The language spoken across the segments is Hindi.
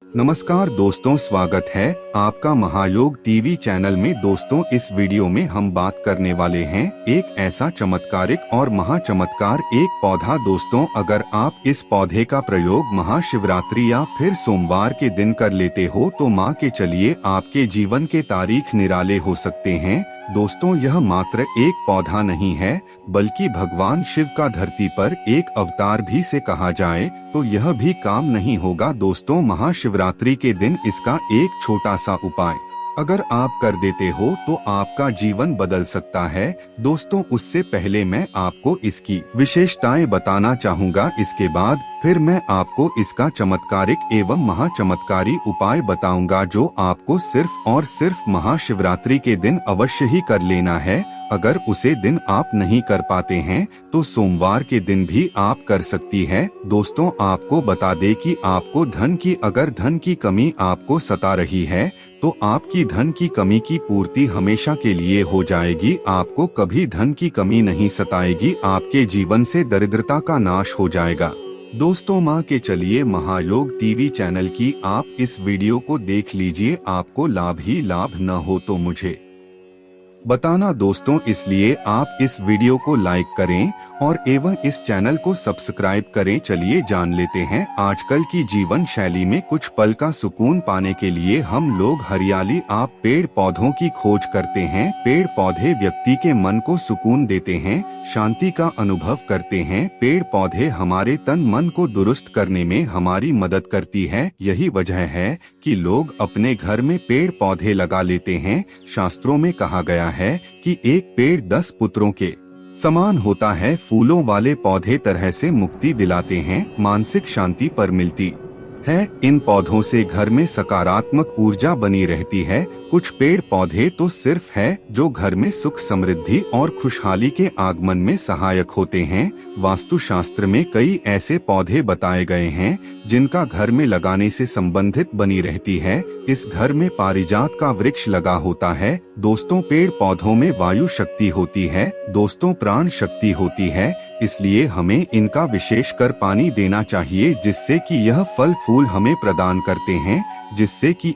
नमस्कार दोस्तों, स्वागत है आपका महायोग टीवी चैनल में। दोस्तों, इस वीडियो में हम बात करने वाले हैं एक ऐसा चमत्कारिक और महाचमत्कार एक पौधा। दोस्तों, अगर आप इस पौधे का प्रयोग महाशिवरात्रि या फिर सोमवार के दिन कर लेते हो तो माँ के चलिए आपके जीवन के तारीख निराले हो सकते हैं। दोस्तों, यह मात्र एक पौधा नहीं है बल्कि भगवान शिव का धरती पर एक अवतार भी से कहा जाए तो यह भी काम नहीं होगा। दोस्तों, महाशिवरात्रि के दिन इसका एक छोटा सा उपाय अगर आप कर देते हो तो आपका जीवन बदल सकता है। दोस्तों, उससे पहले मैं आपको इसकी विशेषताएं बताना चाहूँगा। इसके बाद फिर मैं आपको इसका चमत्कारिक एवं महाचमत्कारी उपाय बताऊंगा जो आपको सिर्फ और सिर्फ महाशिवरात्रि के दिन अवश्य ही कर लेना है। अगर उसे दिन आप नहीं कर पाते हैं तो सोमवार के दिन भी आप कर सकती है। दोस्तों, आपको बता दे कि आपको अगर धन की कमी आपको सता रही है तो आपकी धन की कमी की पूर्ति हमेशा के लिए हो जाएगी। आपको कभी धन की कमी नहीं सताएगी। आपके जीवन से दरिद्रता का नाश हो जाएगा। दोस्तों, माँ के चलिए महायोग टीवी चैनल की आप इस वीडियो को देख लीजिए। आपको लाभ ही लाभ न हो तो मुझे बताना दोस्तों, इसलिए आप इस वीडियो को लाइक करें और एवं इस चैनल को सब्सक्राइब करें। चलिए जान लेते हैं। आजकल की जीवन शैली में कुछ पल का सुकून पाने के लिए हम लोग हरियाली पेड़ पौधों की खोज करते हैं। पेड़ पौधे व्यक्ति के मन को सुकून देते हैं, शांति का अनुभव करते हैं। पेड़ पौधे हमारे तन मन को दुरुस्त करने में हमारी मदद करती है। यही वजह है कि लोग अपने घर में पेड़ पौधे लगा लेते हैं। शास्त्रों में कहा गया है कि एक पेड़ 10 पुत्रों के समान होता है। फूलों वाले पौधे तरह से मुक्ति दिलाते हैं, मानसिक शांति पर मिलती है। इन पौधों से घर में सकारात्मक ऊर्जा बनी रहती है। कुछ पेड़ पौधे तो सिर्फ है जो घर में सुख समृद्धि और खुशहाली के आगमन में सहायक होते हैं। वास्तुशास्त्र में कई ऐसे पौधे बताए गए हैं जिनका घर में लगाने से संबंधित बनी रहती है। इस घर में पारिजात का वृक्ष लगा होता है। दोस्तों, पेड़ पौधों में वायु शक्ति होती है। दोस्तों, प्राण शक्ति होती है, इसलिए हमें इनका विशेष कर पानी देना चाहिए जिससे कि यह फल फूल हमें प्रदान करते हैं, जिससे कि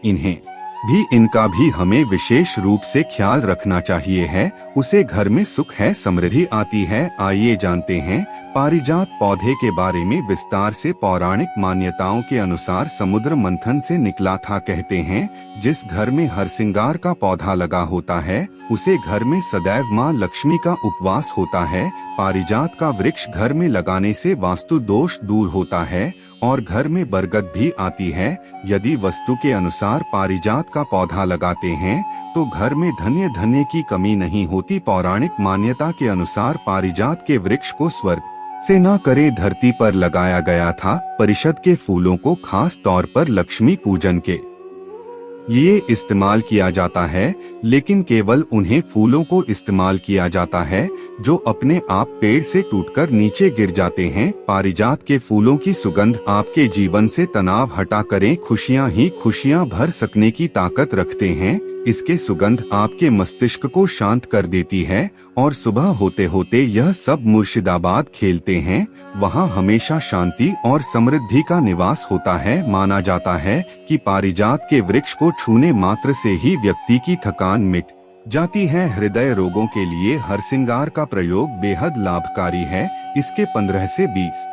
इनका भी हमें विशेष रूप से ख्याल रखना चाहिए है। उसे घर में सुख है, समृद्धि आती है। आइए जानते हैं पारिजात पौधे के बारे में विस्तार से। पौराणिक मान्यताओं के अनुसार समुद्र मंथन से निकला था। कहते हैं जिस घर में हरसिंगार का पौधा लगा होता है उसे घर में सदैव माँ लक्ष्मी का उपवास होता है। पारिजात का वृक्ष घर में लगाने से वास्तु दोष दूर होता है और घर में बरकत भी आती है। यदि वस्तु के अनुसार पारिजात का पौधा लगाते हैं तो घर में धन्य की कमी नहीं होती। पौराणिक मान्यता के अनुसार पारिजात के वृक्ष को स्वर्ग से न करे धरती पर लगाया गया था। परिषद के फूलों को खास तौर पर लक्ष्मी पूजन के ये इस्तेमाल किया जाता है, लेकिन केवल उन्हें फूलों को इस्तेमाल किया जाता है जो अपने आप पेड़ से टूटकर नीचे गिर जाते हैं। पारिजात के फूलों की सुगंध आपके जीवन से तनाव हटा करें खुशियां ही खुशियां भर सकने की ताकत रखते हैं। इसके सुगंध आपके मस्तिष्क को शांत कर देती है और सुबह होते होते यह सब मुर्शिदाबाद खेलते हैं। वहाँ हमेशा शांति और समृद्धि का निवास होता है। माना जाता है कि पारिजात के वृक्ष को छूने मात्र से ही व्यक्ति की थकान मिट जाती है। हृदय रोगों के लिए हरसिंगार का प्रयोग बेहद लाभकारी है। इसके 15 से 20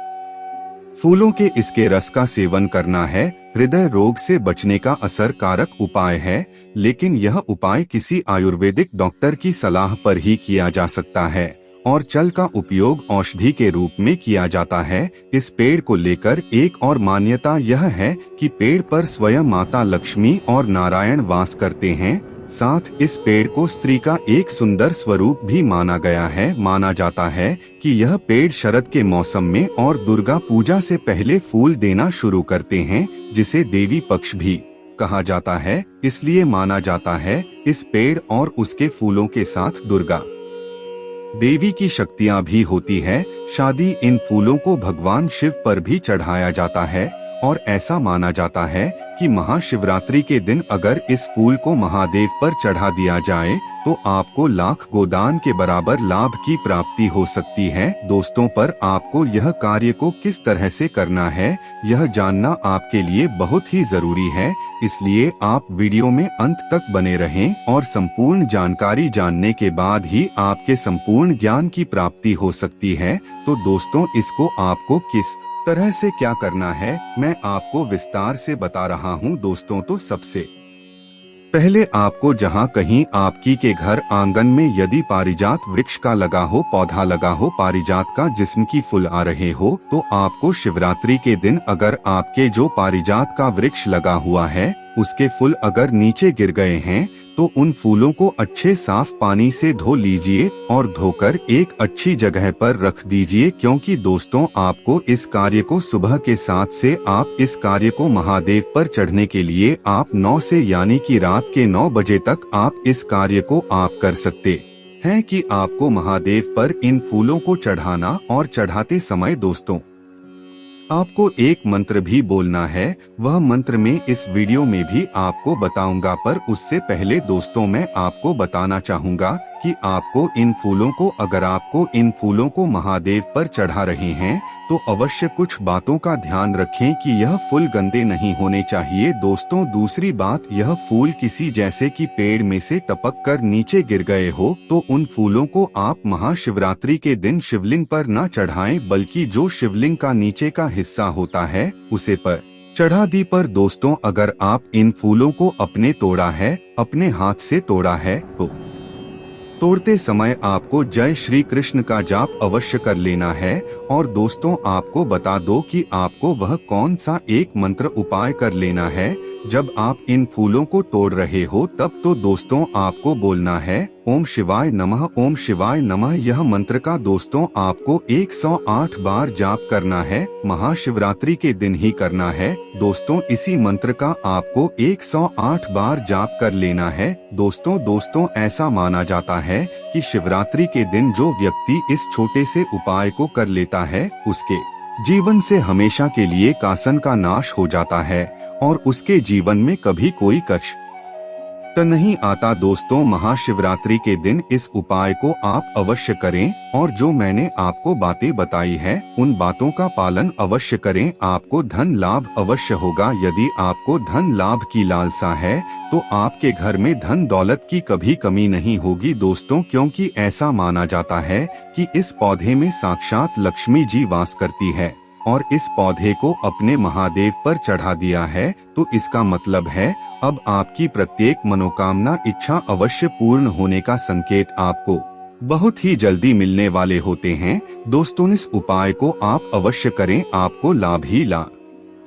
फूलों के इसके रस का सेवन करना है। हृदय रोग से बचने का असर कारक उपाय है, लेकिन यह उपाय किसी आयुर्वेदिक डॉक्टर की सलाह पर ही किया जा सकता है और चल का उपयोग औषधि के रूप में किया जाता है। इस पेड़ को लेकर एक और मान्यता यह है कि पेड़ पर स्वयं माता लक्ष्मी और नारायण वास करते हैं। साथ इस पेड़ को स्त्री का एक सुंदर स्वरूप भी माना गया है। माना जाता है कि यह पेड़ शरद के मौसम में और दुर्गा पूजा से पहले फूल देना शुरू करते हैं, जिसे देवी पक्ष भी कहा जाता है। इसलिए माना जाता है इस पेड़ और उसके फूलों के साथ दुर्गा देवी की शक्तियां भी होती है। शादी इन फूलों को भगवान शिव पर भी चढ़ाया जाता है और ऐसा माना जाता है कि महाशिवरात्रि के दिन अगर इस फूल को महादेव पर चढ़ा दिया जाए तो आपको लाख गोदान के बराबर लाभ की प्राप्ति हो सकती है। दोस्तों, पर आपको यह कार्य को किस तरह से करना है यह जानना आपके लिए बहुत ही जरूरी है, इसलिए आप वीडियो में अंत तक बने रहें और संपूर्ण जानकारी जानने के बाद ही आपके संपूर्ण ज्ञान की प्राप्ति हो सकती है। तो दोस्तों, इसको आपको किस तरह से क्या करना है मैं आपको विस्तार से बता रहा हूँ। दोस्तों, तो सबसे पहले आपको जहाँ कहीं आपकी के घर आंगन में यदि पारिजात वृक्ष का लगा हो, पौधा लगा हो पारिजात का जिसम की फूल आ रहे हो, तो आपको शिवरात्रि के दिन अगर आपके जो पारिजात का वृक्ष लगा हुआ है उसके फूल अगर नीचे गिर गए हैं तो उन फूलों को अच्छे साफ पानी से धो लीजिए और धोकर एक अच्छी जगह पर रख दीजिए, क्योंकि दोस्तों आपको इस कार्य को सुबह के 7 से आप इस कार्य को महादेव पर चढ़ने के लिए आप 9 से यानी कि रात के 9 बजे तक आप इस कार्य को आप कर सकते हैं कि आपको महादेव पर इन फूलों को चढ़ाना और चढ़ाते समय दोस्तों आपको एक मंत्र भी बोलना है। वह मंत्र में इस वीडियो में भी आपको बताऊंगा, पर उससे पहले दोस्तों मैं आपको बताना चाहूंगा कि आपको इन फूलों को अगर आपको इन फूलों को महादेव पर चढ़ा रहे हैं तो अवश्य कुछ बातों का ध्यान रखें कि यह फूल गंदे नहीं होने चाहिए। दोस्तों, दूसरी बात, यह फूल किसी जैसे कि पेड़ में से टपक कर नीचे गिर गए हो तो उन फूलों को आप महाशिवरात्रि के दिन शिवलिंग पर न चढ़ाएं, बल्कि जो शिवलिंग का नीचे का हिस्सा होता है उसे पर चढ़ा दी। पर दोस्तों, अगर आप इन फूलों को अपने तोड़ा है, अपने हाथ से तोड़ा है, तो तोड़ते समय आपको जय श्री कृष्ण का जाप अवश्य कर लेना है। और दोस्तों, आपको बता दो कि आपको वह कौन सा एक मंत्र उपाय कर लेना है जब आप इन फूलों को तोड़ रहे हो तब। तो दोस्तों आपको बोलना है ओम शिवाय नमः, ओम शिवाय नमः। यह मंत्र का दोस्तों आपको 108 बार जाप करना है, महाशिवरात्रि के दिन ही करना है। दोस्तों, इसी मंत्र का आपको 108 बार जाप कर लेना है। दोस्तों ऐसा माना जाता है कि शिवरात्रि के दिन जो व्यक्ति इस छोटे से उपाय को कर लेता है उसके जीवन से हमेशा के लिए कासन का नाश हो जाता है और उसके जीवन में कभी कोई कष्ट नहीं आता। दोस्तों, महाशिवरात्रि के दिन इस उपाय को आप अवश्य करें और जो मैंने आपको बातें बताई है उन बातों का पालन अवश्य करें। आपको धन लाभ अवश्य होगा। यदि आपको धन लाभ की लालसा है तो आपके घर में धन दौलत की कभी कमी नहीं होगी दोस्तों, क्योंकि ऐसा माना जाता है कि इस पौधे में साक्षात लक्ष्मी जी वास करती है और इस पौधे को अपने महादेव पर चढ़ा दिया है तो इसका मतलब है अब आपकी प्रत्येक मनोकामना इच्छा अवश्य पूर्ण होने का संकेत आपको बहुत ही जल्दी मिलने वाले होते हैं। दोस्तों, इस उपाय को आप अवश्य करें, आपको लाभ ही लाभ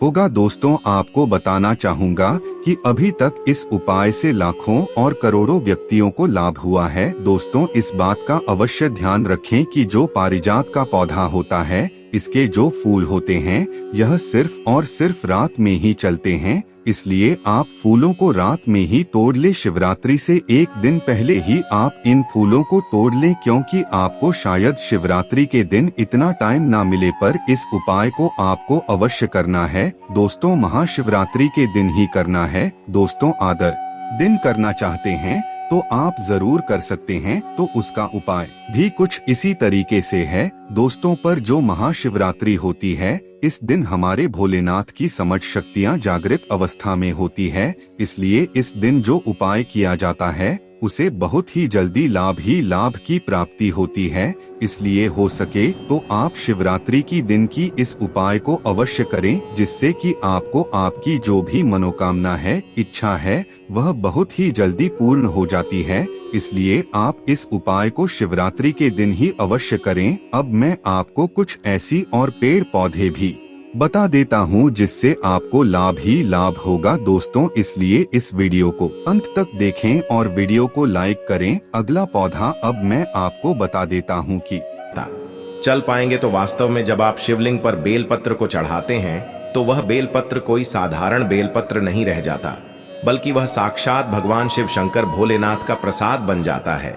होगा। दोस्तों, आपको बताना चाहूँगा कि अभी तक इस उपाय से लाखों और करोड़ों व्यक्तियों को लाभ हुआ है। दोस्तों, इस बात का अवश्य ध्यान रखें कि जो पारिजात का पौधा होता है इसके जो फूल होते हैं यह सिर्फ और सिर्फ रात में ही चलते हैं, इसलिए आप फूलों को रात में ही तोड़ ले। शिवरात्रि से एक दिन पहले ही आप इन फूलों को तोड़ लें, क्योंकि आपको शायद शिवरात्रि के दिन इतना टाइम ना मिले, पर इस उपाय को आपको अवश्य करना है। दोस्तों, महाशिवरात्रि के दिन ही करना है। दोस्तों, आदर दिन करना चाहते हैं तो आप जरूर कर सकते हैं, तो उसका उपाय भी कुछ इसी तरीके से है। दोस्तों, पर जो महाशिवरात्रि होती है इस दिन हमारे भोलेनाथ की समझ शक्तियाँ जागृत अवस्था में होती है, इसलिए इस दिन जो उपाय किया जाता है उसे बहुत ही जल्दी लाभ ही लाभ की प्राप्ति होती है। इसलिए हो सके तो आप शिवरात्रि की दिन की इस उपाय को अवश्य करें, जिससे कि आपको आपकी जो भी मनोकामना है, इच्छा है, वह बहुत ही जल्दी पूर्ण हो जाती है। इसलिए आप इस उपाय को शिवरात्रि के दिन ही अवश्य करें। अब मैं आपको कुछ ऐसी और पेड़ पौधे भी बता देता हूँ जिससे आपको लाभ ही लाभ होगा। दोस्तों, इसलिए इस वीडियो को अंत तक देखें और वीडियो को लाइक करें। अगला पौधा अब मैं आपको बता देता हूँ कि चल पाएंगे तो वास्तव में जब आप शिवलिंग पर बेलपत्र को चढ़ाते हैं तो वह बेलपत्र कोई साधारण बेलपत्र नहीं रह जाता, बल्कि वह साक्षात भगवान शिव शंकर भोलेनाथ का प्रसाद बन जाता है।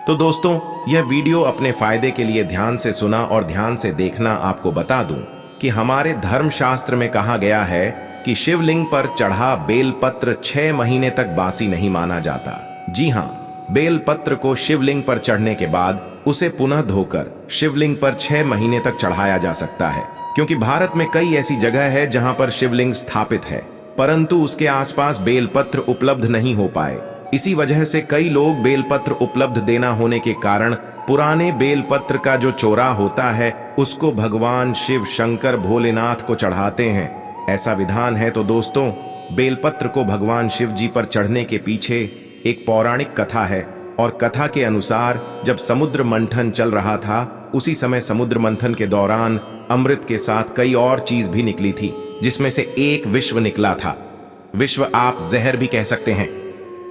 तो दोस्तों, यह वीडियो अपने फायदे के लिए ध्यान से सुना और ध्यान से देखना। आपको बता दूं कि हमारे धर्मशास्त्र में कहा गया है कि शिवलिंग पर चढ़ा बेलपत्र 6 महीने तक बासी नहीं माना जाता। जी हाँ, बेलपत्र को शिवलिंग पर चढ़ने के बाद उसे पुनः धोकर शिवलिंग पर 6 महीने तक चढ़ाया जा सकता है, क्योंकि भारत में कई ऐसी जगह है जहां पर शिवलिंग स्थापित है परंतु उसके आसपास बेलपत्र उपलब्ध नहीं हो पाए। इसी वजह से कई लोग बेलपत्र उपलब्ध देना होने के कारण पुराने बेलपत्र का जो चोरा होता है उसको भगवान शिव शंकर भोलेनाथ को चढ़ाते हैं। ऐसा विधान है। तो दोस्तों, बेलपत्र को भगवान शिव जी पर चढ़ने के पीछे एक पौराणिक कथा है और कथा के अनुसार जब समुद्र मंथन चल रहा था उसी समय समुद्र मंथन के दौरान अमृत के साथ कई और चीज भी निकली थी, जिसमें से एक विश्व निकला था। विश्व आप जहर भी कह सकते हैं।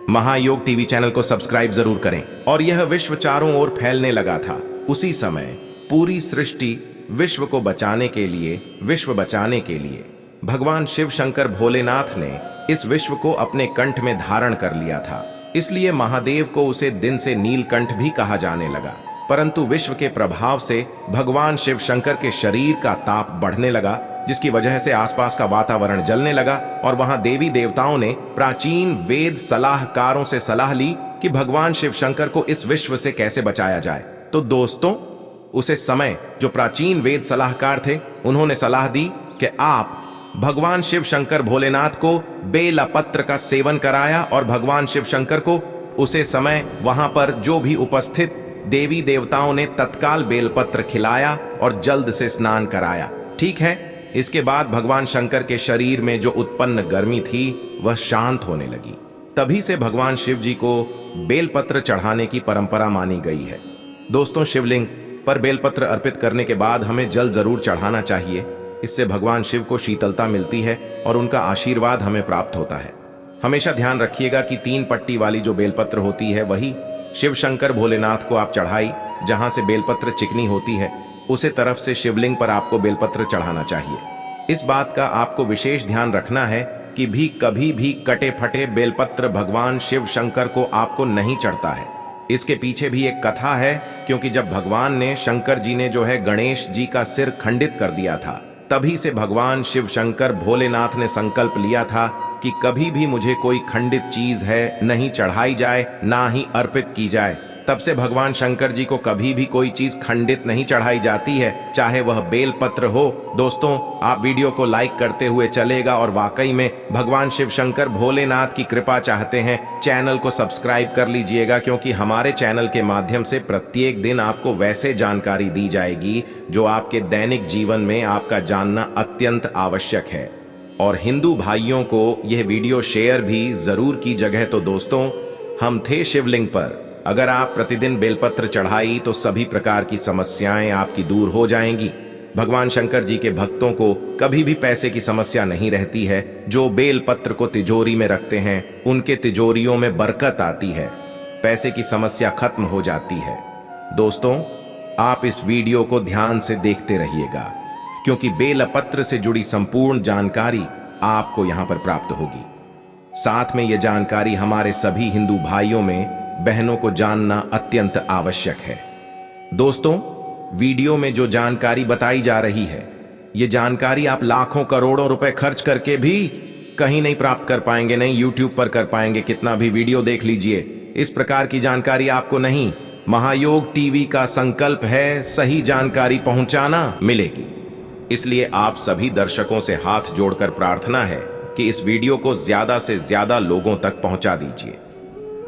महायोग टीवी चैनल को सब्सक्राइब जरूर करें। और यह विश्व चारों ओर फैलने लगा था। उसी समय पूरी सृष्टि विश्व को बचाने के लिए, विश्व बचाने के लिए भगवान शिव शंकर भोलेनाथ ने इस विश्व को अपने कंठ में धारण कर लिया था। इसलिए महादेव को उसे दिन से नीलकंठ भी कहा जाने लगा। परंतु विश्व के प्रभाव से भगवान शिव शंकर के शरीर का ताप बढ़ने लगा, जिसकी वजह से आसपास का वातावरण जलने लगा और वहां देवी देवताओं ने प्राचीन वेद सलाहकारों से सलाह ली कि भगवान शिव शंकर को इस विश्व से कैसे बचाया जाए। तो दोस्तों, उसे समय जो प्राचीन वेद सलाहकार थे उन्होंने सलाह दी कि आप भगवान शिव शंकर भोलेनाथ को बेलपत्र का सेवन कराया और भगवान शिव शंकर को उसे समय वहां पर जो भी उपस्थित देवी देवताओं ने तत्काल बेलपत्र खिलाया और जल्द से स्नान कराया। ठीक है। इसके बाद भगवान शंकर के शरीर में जो उत्पन्न गर्मी थी वह शांत होने लगी। तभी से भगवान शिव जी को बेलपत्र चढ़ाने की परंपरा मानी गई है। दोस्तों, शिवलिंग पर बेलपत्र अर्पित करने के बाद हमें जल जरूर चढ़ाना चाहिए। इससे भगवान शिव को शीतलता मिलती है और उनका आशीर्वाद हमें प्राप्त होता है। हमेशा ध्यान रखिएगा कि 3 पट्टी वाली जो बेलपत्र होती है वही शिव शंकर भोलेनाथ को आप चढ़ाई। जहां से बेलपत्र चिकनी होती है उसे तरफ से शिवलिंग पर आपको बेलपत्र चढ़ाना चाहिए। इस बात का आपको विशेष ध्यान रखना है कि कभी भी कटे फटे बेलपत्र भगवान शिव शंकर को आपको नहीं चढ़ता है। इसके पीछे भी एक कथा है, क्योंकि जब भगवान ने शंकर जी ने जो है गणेश जी का सिर खंडित कर दिया था, तभी से भगवान शिव शंकर भोलेनाथ ने संकल्प लिया था कि कभी भी मुझे कोई खंडित चीज है नहीं चढ़ाई जाए, ना ही अर्पित की जाए। तब से भगवान शंकर जी को कभी भी कोई चीज खंडित नहीं चढ़ाई जाती है, चाहे वह बेलपत्र हो। दोस्तों, आप वीडियो को लाइक करते हुए चलेगा और वाकई में भगवान शिव शंकर भोलेनाथ की कृपा चाहते हैं, चैनल को सब्सक्राइब कर लीजिएगा, क्योंकि हमारे चैनल के माध्यम से प्रत्येक दिन आपको वैसे जानकारी दी जाएगी जो आपके दैनिक जीवन में आपका जानना अत्यंत आवश्यक है। और हिंदू भाइयों को यह वीडियो शेयर भी जरूर की जगह। तो दोस्तों, हम थे शिवलिंग पर। अगर आप प्रतिदिन बेलपत्र चढ़ाई तो सभी प्रकार की समस्याएं आपकी दूर हो जाएंगी। भगवान शंकर जी के भक्तों को कभी भी पैसे की समस्या नहीं रहती है। जो बेलपत्र को तिजोरी में रखते हैं उनके तिजोरियों में बरकत आती है, पैसे की समस्या खत्म हो जाती है। दोस्तों, आप इस वीडियो को ध्यान से देखते रहिएगा, क्योंकि बेलपत्र से जुड़ी संपूर्ण जानकारी आपको यहां पर प्राप्त होगी। साथ में यह जानकारी हमारे सभी हिंदू भाइयों में बहनों को जानना अत्यंत आवश्यक है। दोस्तों, वीडियो में जो जानकारी बताई जा रही है, ये जानकारी आप लाखों करोड़ों रुपए खर्च करके भी कहीं नहीं प्राप्त कर पाएंगे, नहीं यूट्यूब पर कर पाएंगे। कितना भी वीडियो देख लीजिए, इस प्रकार की जानकारी आपको नहीं। महायोग टीवी का संकल्प है सही जानकारी पहुंचाना मिलेगी। इसलिए आप सभी दर्शकों से हाथ जोड़कर प्रार्थना है कि इस वीडियो को ज्यादा से ज्यादा लोगों तक पहुंचा दीजिए।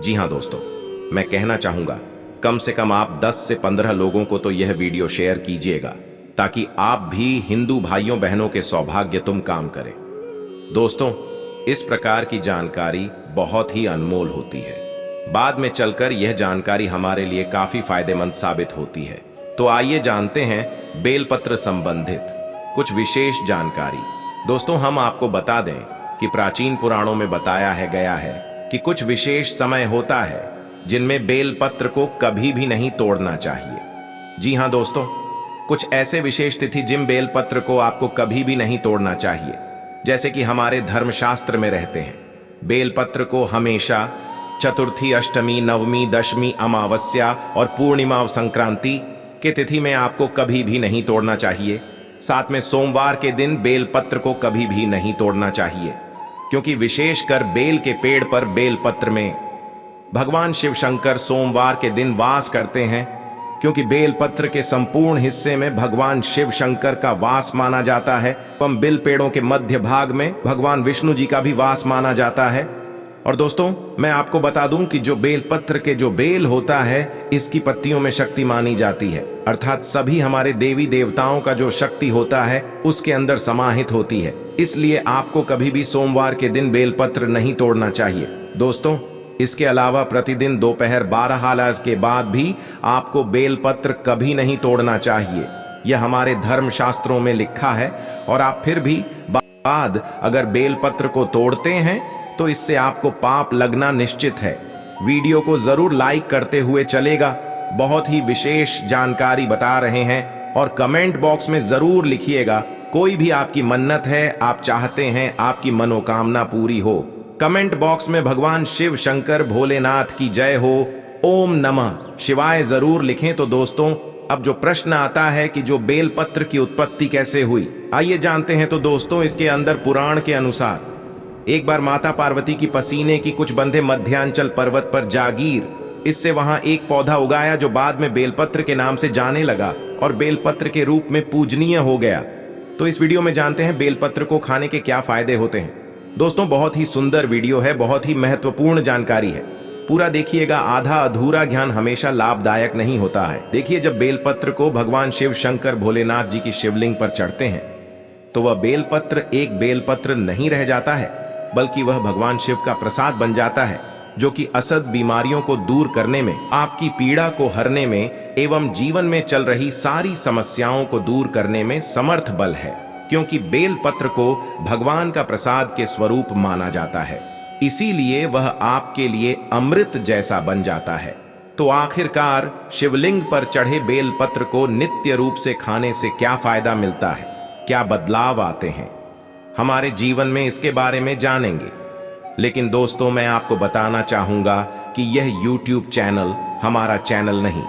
जी हां दोस्तों, मैं कहना चाहूंगा कम से कम आप 10 से 15 लोगों को तो यह वीडियो शेयर कीजिएगा, ताकि आप भी हिंदू भाइयों बहनों के सौभाग्य तुम काम करें। दोस्तों, इस प्रकार की जानकारी बहुत ही अनमोल होती है। बाद में चलकर यह जानकारी हमारे लिए काफी फायदेमंद साबित होती है। तो आइए जानते हैं बेलपत्र संबंधित कुछ विशेष जानकारी। दोस्तों, हम आपको बता दें कि प्राचीन पुराणों में बताया गया है कि कुछ विशेष समय होता है जिनमें बेलपत्र को कभी भी नहीं तोड़ना चाहिए। जी हां दोस्तों, कुछ ऐसे विशेष तिथि जिन बेलपत्र को आपको कभी भी नहीं तोड़ना चाहिए, जैसे कि हमारे धर्मशास्त्र में रहते हैं। बेलपत्र को हमेशा चतुर्थी, अष्टमी, नवमी, दशमी, अमावस्या और पूर्णिमा और संक्रांति के तिथि में आपको कभी भी नहीं तोड़ना चाहिए। साथ में सोमवार के दिन बेलपत्र को कभी भी नहीं तोड़ना चाहिए, क्योंकि विशेषकर बेल के पेड़ पर बेलपत्र में भगवान शिव शंकर सोमवार के दिन वास करते हैं, क्योंकि बेलपत्र के संपूर्ण हिस्से में भगवान शिव शंकर का वास माना जाता है। एवं बिल पेड़ों के मध्य भाग में भगवान विष्णु जी का भी वास माना जाता है। और दोस्तों, मैं आपको बता दूं कि जो बेलपत्र के जो बेल होता है, इसकी पत्तियों में शक्ति मानी जाती है, अर्थात सभी हमारे देवी देवताओं का जो शक्ति होता है उसके अंदर समाहित होती है। इसलिए आपको कभी भी सोमवार के दिन बेलपत्र नहीं तोड़ना चाहिए। दोस्तों, इसके अलावा प्रतिदिन दोपहर 12 के बाद भी आपको बेलपत्र कभी नहीं तोड़ना चाहिए। यह हमारे धर्म शास्त्रों में लिखा है। और आप फिर भी बाद अगर बेलपत्र को तोड़ते हैं तो इससे आपको पाप लगना निश्चित है। वीडियो को जरूर लाइक करते हुए चलेगा। बहुत ही विशेष जानकारी बता रहे हैं और कमेंट बॉक्स में जरूर लिखिएगा। कोई भी आपकी मन्नत है, आप चाहते हैं आपकी मनोकामना पूरी हो, कमेंट बॉक्स में भगवान शिव शंकर भोलेनाथ की जय हो, ओम नमः शिवाय जरूर लिखें। तो दोस्तों, अब जो प्रश्न आता है कि जो बेलपत्र की उत्पत्ति कैसे हुई, आइए जानते हैं। तो दोस्तों, इसके अंदर पुराण के अनुसार एक बार माता पार्वती की पसीने की कुछ बंधे मध्यांचल पर्वत पर जागीर, इससे वहां एक पौधा उगाया जो बाद में बेलपत्र के नाम से जाने लगा और बेलपत्र के रूप में पूजनीय हो गया। तो इस वीडियो में जानते हैं बेलपत्र को खाने के क्या फायदे होते हैं। दोस्तों, बहुत ही सुंदर वीडियो है, बहुत ही महत्वपूर्ण जानकारी है, पूरा देखिएगा। आधा अधूरा ज्ञान हमेशा लाभदायक नहीं होता है। देखिए, जब बेलपत्र को भगवान शिव शंकर भोलेनाथ जी की शिवलिंग पर चढ़ते हैं तो वह बेलपत्र एक बेलपत्र नहीं रह जाता है, बल्कि वह भगवान शिव का प्रसाद बन जाता है, जो कि असद बीमारियों को दूर करने में, आपकी पीड़ा को हरने में एवं जीवन में चल रही सारी समस्याओं को दूर करने में समर्थ बल है, क्योंकि बेलपत्र को भगवान का प्रसाद के स्वरूप माना जाता है। इसीलिए वह आपके लिए अमृत जैसा बन जाता है। तो आखिरकार शिवलिंग पर चढ़े बेलपत्र को नित्य रूप से खाने से क्या फायदा मिलता है, क्या बदलाव आते हैं हमारे जीवन में, इसके बारे में जानेंगे। लेकिन दोस्तों, मैं आपको बताना चाहूंगा कि यह YouTube चैनल हमारा चैनल नहीं,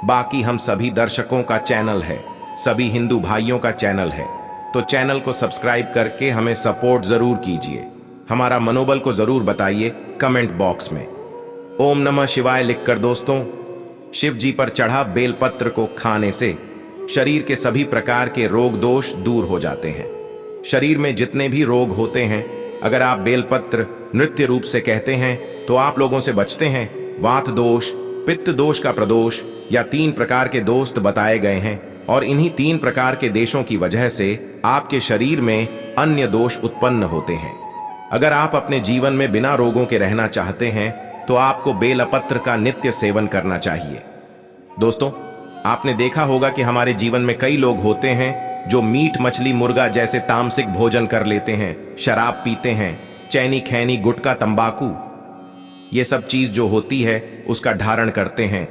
बाकी हम सभी दर्शकों का चैनल है, सभी हिंदू भाइयों का चैनल है। तो चैनल को सब्सक्राइब करके हमें सपोर्ट जरूर कीजिए, हमारा मनोबल को जरूर बताइए कमेंट बॉक्स में ओम नमः शिवाय लिखकर। दोस्तों, शिव जी पर चढ़ा बेलपत्र को खाने से शरीर के सभी प्रकार के रोग दोष दूर हो जाते हैं। शरीर में जितने भी रोग होते हैं, अगर आप बेलपत्र नृत्य रूप से कहते हैं तो आप लोगों से बचते हैं। वात दोष, पित्त दोष का प्रदोष या 3 प्रकार के दोष बताए गए हैं, और इन्हीं 3 प्रकार के देशों की वजह से आपके शरीर में अन्य दोष उत्पन्न होते हैं। अगर आप अपने जीवन में बिना रोगों के रहना चाहते हैं तो आपको बेलपत्र का नित्य सेवन करना चाहिए। दोस्तों, आपने देखा होगा कि हमारे जीवन में कई लोग होते हैं जो मीट मछली मुर्गा जैसे तामसिक भोजन कर लेते हैं, शराब पीते हैं, चैनी खैनी गुटखा तंबाकू, ये सब चीज जो होती है उसका धारण करते हैं।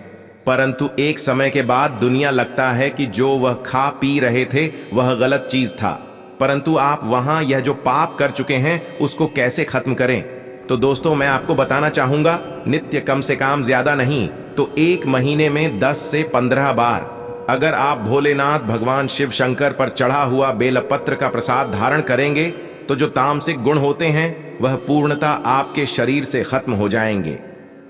परंतु एक समय के बाद दुनिया लगता है कि जो वह खा पी रहे थे वह गलत चीज था, परंतु आप वहां यह जो पाप कर चुके हैं उसको कैसे खत्म करें। तो दोस्तों, मैं आपको बताना चाहूंगा, नित्य कम से कम ज्यादा नहीं तो 1 महीने में 10 से 15 बार अगर आप भोलेनाथ भगवान शिव शंकर पर चढ़ा हुआ बेलपत्र का प्रसाद धारण करेंगे तो जो तामसिक गुण होते हैं वह पूर्णतः आपके शरीर से खत्म हो जाएंगे।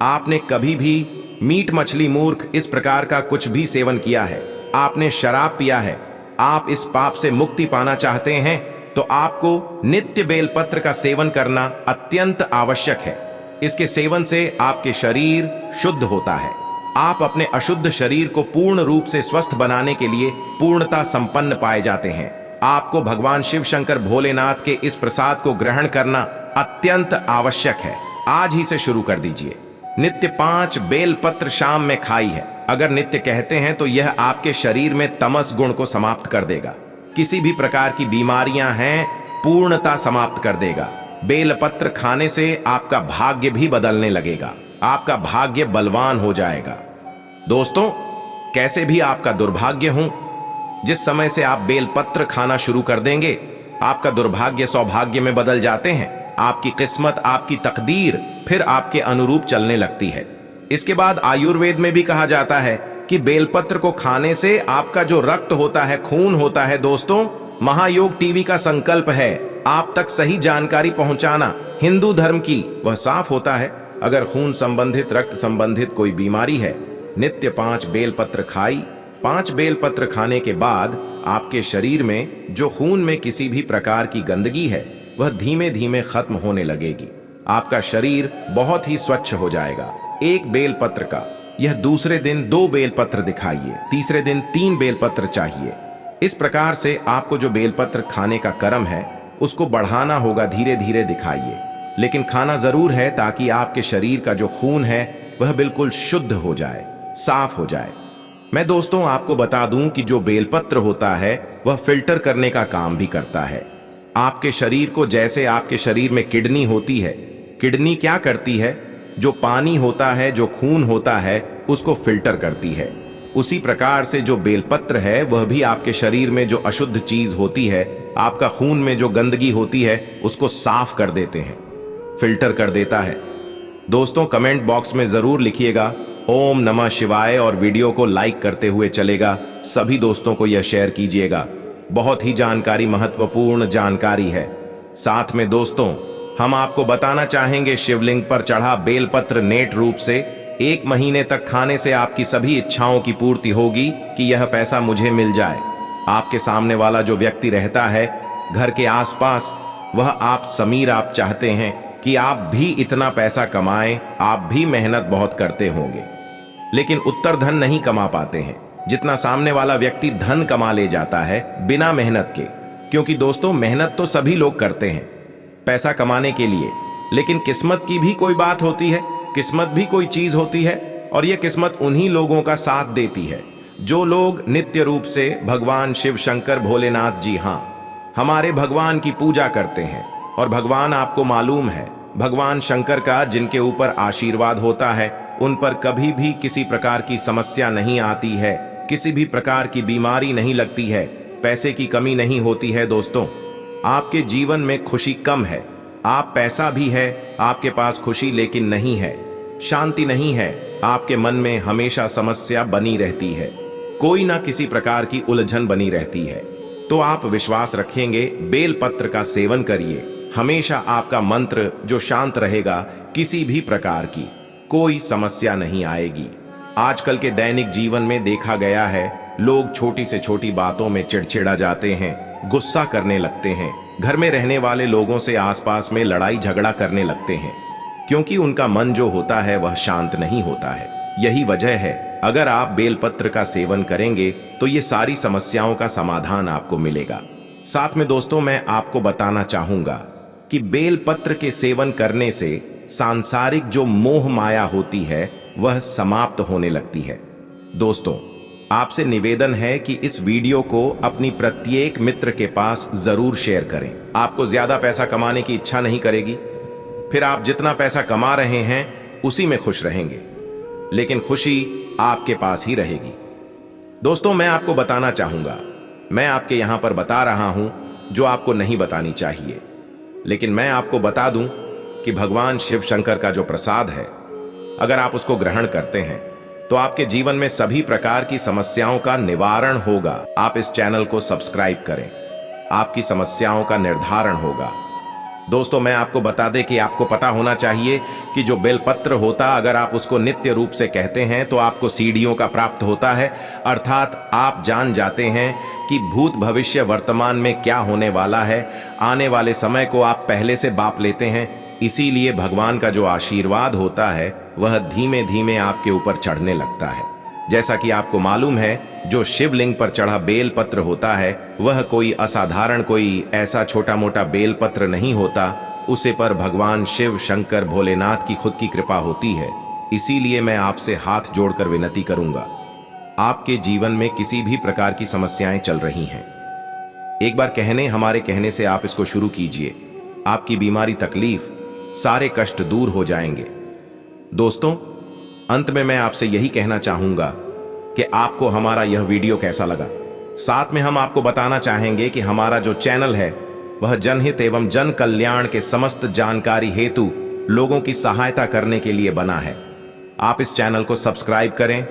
आपने कभी भी मीट मछली मूर्ख इस प्रकार का कुछ भी सेवन किया है, आपने शराब पिया है, आप इस पाप से मुक्ति पाना चाहते हैं तो आपको नित्य बेलपत्र का सेवन करना अत्यंत आवश्यक है। इसके सेवन से आपके शरीर शुद्ध होता है। आप अपने अशुद्ध शरीर को पूर्ण रूप से स्वस्थ बनाने के लिए पूर्णता संपन्न पाए जाते हैं। आपको भगवान शिव शंकर भोलेनाथ के इस प्रसाद को ग्रहण करना अत्यंत आवश्यक है। आज ही से शुरू कर दीजिए। नित्य 5 बेलपत्र शाम में खाई है। अगर नित्य कहते हैं तो यह आपके शरीर में तमस गुण को समाप्त कर देगा। किसी भी प्रकार की बीमारियां हैं पूर्णता समाप्त कर देगा। बेलपत्र खाने से आपका भाग्य भी बदलने लगेगा, आपका भाग्य बलवान हो जाएगा। दोस्तों, कैसे भी आपका दुर्भाग्य हो, जिस समय से आप बेलपत्र खाना शुरू कर देंगे आपका दुर्भाग्य सौभाग्य में बदल जाते हैं। आपकी किस्मत, आपकी तकदीर फिर आपके अनुरूप चलने लगती है। इसके बाद आयुर्वेद में भी कहा जाता है कि बेलपत्र को खाने से आपका जो रक्त होता है, खून होता है दोस्तों, महायोग टीवी का संकल्प है आप तक सही जानकारी पहुंचाना। हिंदू धर्म की वह साफ होता है। अगर खून संबंधित, रक्त संबंधित कोई बीमारी है, नित्य 5 बेलपत्र खाई। 5 बेलपत्र खाने के बाद आपके शरीर में जो खून में किसी भी प्रकार की गंदगी है वह धीमे धीमे खत्म होने लगेगी। आपका शरीर बहुत ही स्वच्छ हो जाएगा। 1 बेलपत्र का यह दूसरे दिन 2 बेलपत्र दिखाइए, तीसरे दिन 3 बेलपत्र चाहिए। इस प्रकार से आपको जो बेलपत्र खाने का क्रम है उसको बढ़ाना होगा, धीरे धीरे दिखाइए, लेकिन खाना जरूर है ताकि आपके शरीर का जो खून है वह बिल्कुल शुद्ध हो जाए, साफ हो जाए। मैं दोस्तों आपको बता दूं कि जो बेलपत्र होता है वह फिल्टर करने का काम भी करता है आपके शरीर को। जैसे आपके शरीर में किडनी होती है, किडनी क्या करती है, जो पानी होता है, जो खून होता है, उसको फिल्टर करती है। उसी प्रकार से जो बेलपत्र है वह भी आपके शरीर में जो अशुद्ध चीज होती है, आपका खून में जो गंदगी होती है, उसको साफ कर देते हैं, फिल्टर कर देता है। दोस्तों कमेंट बॉक्स में जरूर लिखिएगा ओम नमः शिवाय और वीडियो को लाइक करते हुए चलेगा। सभी दोस्तों को यह शेयर कीजिएगा। बहुत ही जानकारी, महत्वपूर्ण जानकारी है। साथ में दोस्तों हम आपको बताना चाहेंगे, शिवलिंग पर चढ़ा बेलपत्र नेट रूप से 1 महीने तक खाने से आपकी सभी इच्छाओं की पूर्ति होगी कि यह पैसा मुझे मिल जाए। आपके सामने वाला जो व्यक्ति रहता है घर के आसपास, वह आप समीर, आप चाहते हैं कि आप भी इतना पैसा कमाएं, आप भी मेहनत बहुत करते होंगे, लेकिन उत्तर धन नहीं कमा पाते हैं जितना सामने वाला व्यक्ति धन कमा ले जाता है बिना मेहनत के। क्योंकि दोस्तों मेहनत तो सभी लोग करते हैं पैसा कमाने के लिए, लेकिन किस्मत की भी कोई बात होती है, किस्मत भी कोई चीज होती है, और यह किस्मत उन्हीं लोगों का साथ देती है जो लोग नित्य रूप से भगवान शिव शंकर भोलेनाथ जी, हाँ हमारे भगवान की पूजा करते हैं। और भगवान आपको मालूम है, भगवान शंकर का जिनके ऊपर आशीर्वाद होता है उन पर कभी भी किसी प्रकार की समस्या नहीं आती है, किसी भी प्रकार की बीमारी नहीं लगती है, पैसे की कमी नहीं होती है। दोस्तों आपके जीवन में खुशी कम है, आप पैसा भी है आपके पास खुशी लेकिन नहीं है, शांति नहीं है, आपके मन में हमेशा समस्या बनी रहती है, कोई ना किसी प्रकार की उलझन बनी रहती है, तो आप विश्वास रखेंगे, बेलपत्र का सेवन करिए। हमेशा आपका मंत्र जो शांत रहेगा, किसी भी प्रकार की कोई समस्या नहीं आएगी। आजकल के दैनिक जीवन में देखा गया है, लोग छोटी से छोटी बातों में चिड़चिड़ा जाते हैं, गुस्सा करने लगते हैं, घर में रहने वाले लोगों से आसपास में लड़ाई झगड़ा करने लगते हैं, क्योंकि उनका मन जो होता है वह शांत नहीं होता है। यही वजह है, अगर आप बेलपत्र का सेवन करेंगे तो ये सारी समस्याओं का समाधान आपको मिलेगा। साथ में दोस्तों मैं आपको बताना चाहूंगा कि बेलपत्र के सेवन करने से सांसारिक जो मोह माया होती है वह समाप्त होने लगती है। दोस्तों आपसे निवेदन है कि इस वीडियो को अपनी प्रत्येक मित्र के पास जरूर शेयर करें। आपको ज्यादा पैसा कमाने की इच्छा नहीं करेगी, फिर आप जितना पैसा कमा रहे हैं उसी में खुश रहेंगे, लेकिन खुशी आपके पास ही रहेगी। दोस्तों मैं आपको बताना चाहूंगा, मैं आपके यहां पर बता रहा हूं जो आपको नहीं बतानी चाहिए, लेकिन मैं आपको बता दूं कि भगवान शिव शंकर का जो प्रसाद है, अगर आप उसको ग्रहण करते हैं तो आपके जीवन में सभी प्रकार की समस्याओं का निवारण होगा। आप इस चैनल को सब्सक्राइब करें, आपकी समस्याओं का निर्धारण होगा। दोस्तों मैं आपको बता दें कि आपको पता होना चाहिए कि जो बेलपत्र होता, अगर आप उसको नित्य रूप से कहते हैं तो आपको सीढ़ियों का प्राप्त होता है, अर्थात आप जान जाते हैं कि भूत भविष्य वर्तमान में क्या होने वाला है, आने वाले समय को आप पहले से बाप लेते हैं। इसीलिए भगवान का जो आशीर्वाद होता है वह धीमे धीमे आपके ऊपर चढ़ने लगता है। जैसा कि आपको मालूम है, जो शिवलिंग पर चढ़ा बेलपत्र होता है वह कोई असाधारण, कोई ऐसा छोटा मोटा बेलपत्र नहीं होता, उसे पर भगवान शिव शंकर भोलेनाथ की खुद की कृपा होती है। इसीलिए मैं आपसे हाथ जोड़कर विनती करूंगा, आपके जीवन में किसी भी प्रकार की समस्याएं चल रही हैं, एक बार हमारे कहने से आप इसको शुरू कीजिए, आपकी बीमारी, तकलीफ, सारे कष्ट दूर हो जाएंगे। दोस्तों अंत में मैं आपसे यही कहना चाहूंगा कि आपको हमारा यह वीडियो कैसा लगा। साथ में हम आपको बताना चाहेंगे कि हमारा जो चैनल है वह जनहित एवं जन कल्याण के समस्त जानकारी हेतु लोगों की सहायता करने के लिए बना है। आप इस चैनल को सब्सक्राइब करें